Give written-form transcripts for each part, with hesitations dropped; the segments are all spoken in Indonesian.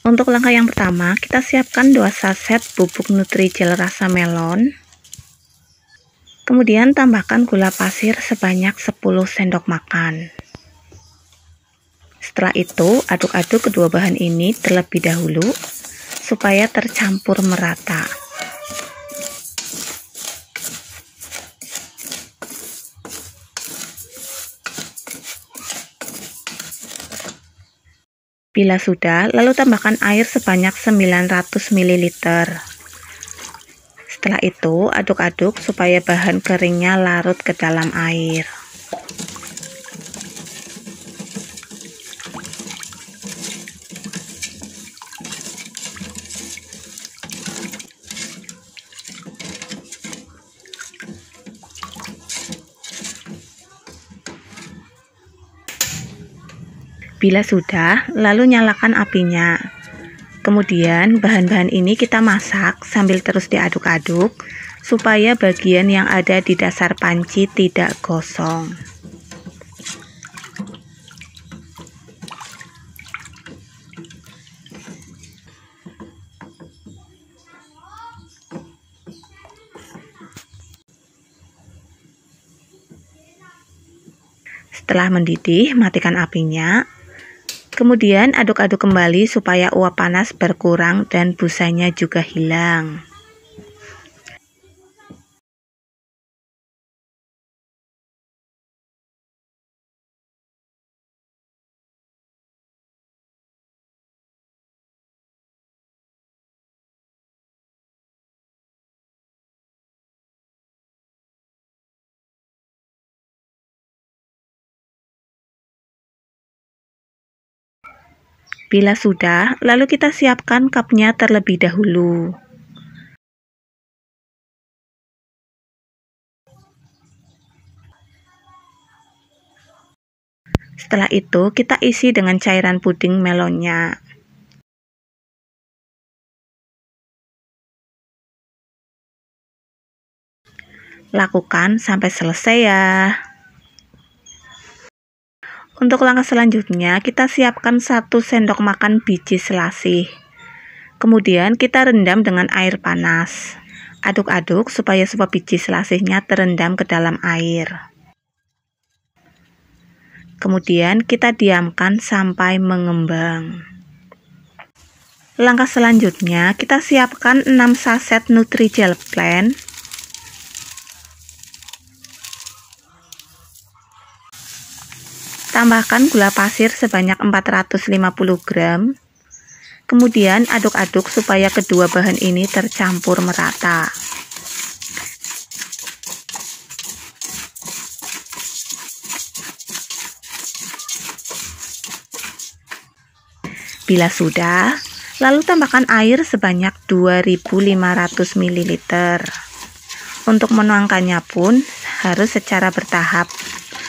Untuk langkah yang pertama, kita siapkan 2 saset bubuk Nutrijel rasa melon. Kemudian tambahkan gula pasir sebanyak 10 sendok makan. Setelah itu, aduk-aduk kedua bahan ini terlebih dahulu supaya tercampur merata. Bila sudah, lalu tambahkan air sebanyak 900 ml. Setelah itu, aduk-aduk supaya bahan keringnya larut ke dalam air. Bila sudah, lalu nyalakan apinya. Kemudian bahan-bahan ini kita masak sambil terus diaduk-aduk supaya bagian yang ada di dasar panci tidak gosong. Setelah mendidih, matikan apinya. Kemudian aduk-aduk kembali supaya uap panas berkurang dan busanya juga hilang. Bila sudah, lalu kita siapkan cupnya terlebih dahulu. Setelah itu, kita isi dengan cairan puding melonnya. Lakukan sampai selesai ya. Untuk langkah selanjutnya, kita siapkan 1 sendok makan biji selasih. Kemudian kita rendam dengan air panas. Aduk-aduk supaya biji selasihnya terendam ke dalam air. Kemudian kita diamkan sampai mengembang. Langkah selanjutnya, kita siapkan 6 saset Nutrijel Blend. Tambahkan gula pasir sebanyak 450 gram. Kemudian aduk-aduk supaya kedua bahan ini tercampur merata. Bila sudah, lalu tambahkan air sebanyak 2500 ml. Untuk menuangkannya pun harus secara bertahap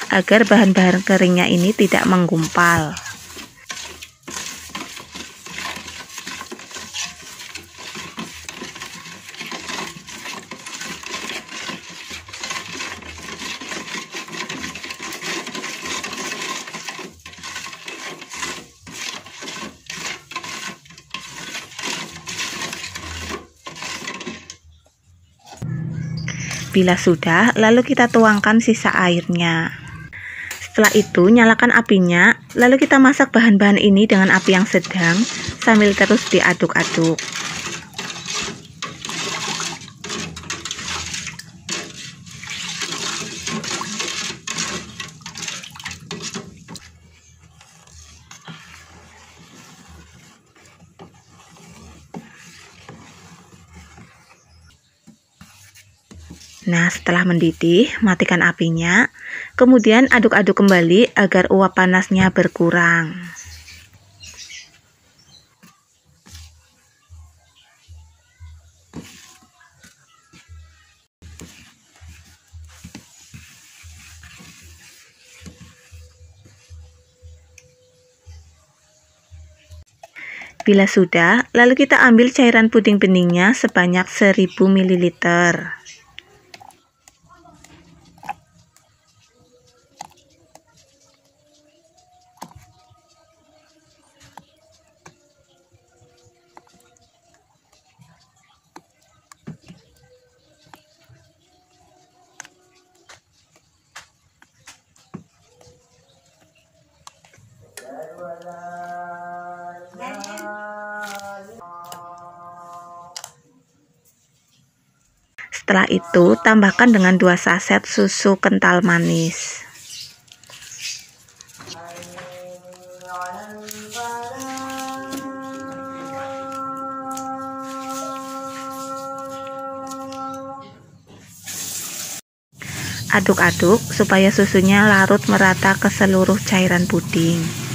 agar bahan-bahan keringnya ini tidak menggumpal. Bila sudah, lalu kita tuangkan sisa airnya. Setelah itu, nyalakan apinya, lalu kita masak bahan-bahan ini dengan api yang sedang sambil terus diaduk-aduk. Nah, setelah mendidih, matikan apinya, kemudian aduk-aduk kembali agar uap panasnya berkurang. Bila sudah, lalu kita ambil cairan puding beningnya sebanyak 1000 ml. Setelah itu, tambahkan dengan 2 saset susu kental manis. Aduk-aduk supaya susunya larut merata ke seluruh cairan puding.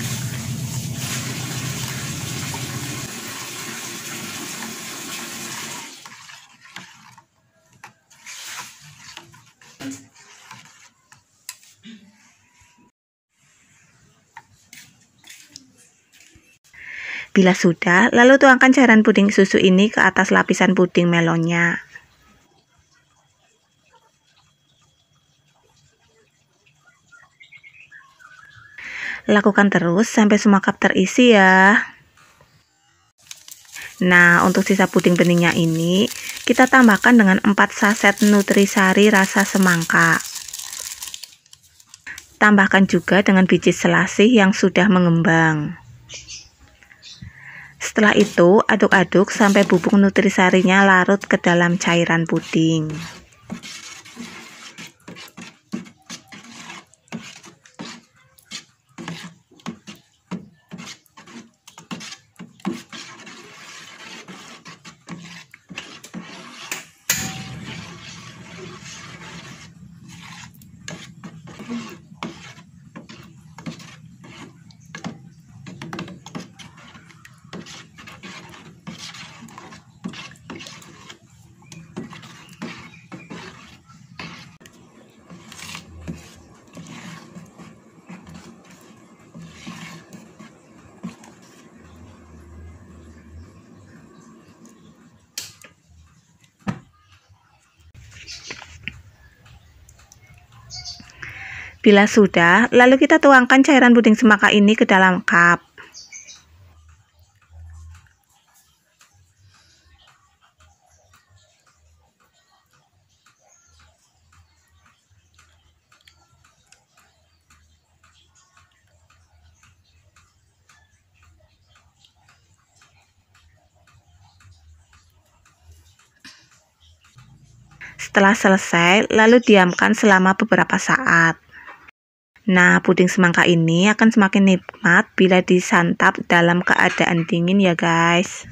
Bila sudah, lalu tuangkan cairan puding susu ini ke atas lapisan puding melonnya. Lakukan terus sampai semua cup terisi ya. Nah, untuk sisa puding beningnya ini, kita tambahkan dengan 4 saset nutrisari rasa semangka. Tambahkan juga dengan biji selasih yang sudah mengembang. Setelah itu, aduk-aduk sampai bubuk nutrisarinya larut ke dalam cairan puding. Bila sudah, lalu kita tuangkan cairan puding semangka ini ke dalam cup. Setelah selesai, lalu diamkan selama beberapa saat. Nah, puding semangka ini akan semakin nikmat bila disantap dalam keadaan dingin ya guys.